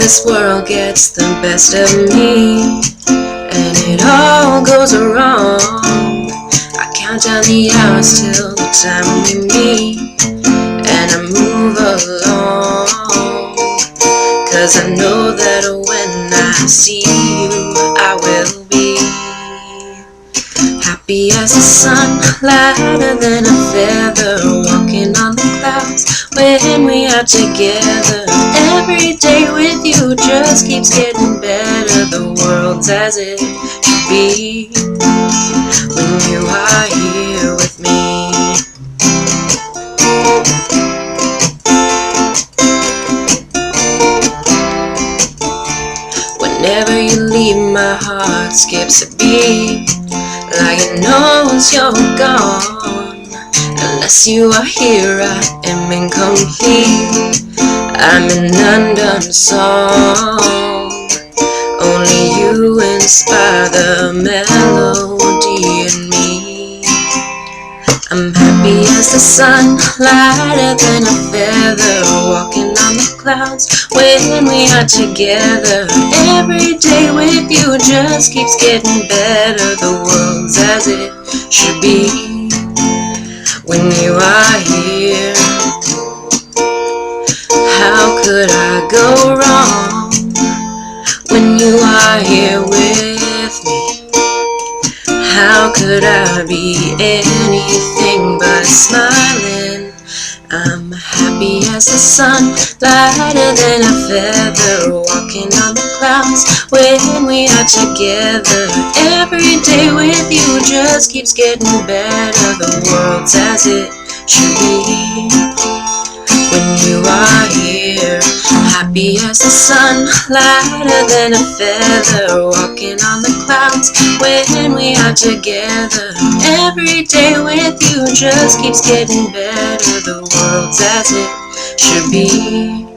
this world gets the best of me, and it all goes wrong. I count down the hours till the time we meet, and I move along, 'cause I know that when I see you, I will be happy as the sun, lighter than a feather, walking on the clouds when we are together. Every day with you just keeps getting better. The world's as it should be when you are here with me. Whenever you leave, my heart skips a beat, like it knows you're gone. Unless you are here, I am incomplete. I'm an undone song. Only you inspire the melody in me. I'm happy as the sun, lighter than a feather, walking on the clouds when we are together. Every day with you just keeps getting better. The world's as it should be when you are here. How could I go wrong when you are here with me? How could I be anything but smiling? I'm happy as the sun, lighter than a feather, walking on the clouds when we are together. Every day with you just keeps getting better. The world's as it should be when you are here. Happy as the sun, lighter than a feather, walking on the clouds when we are together. Every day with you just keeps getting better. The world's as it should be.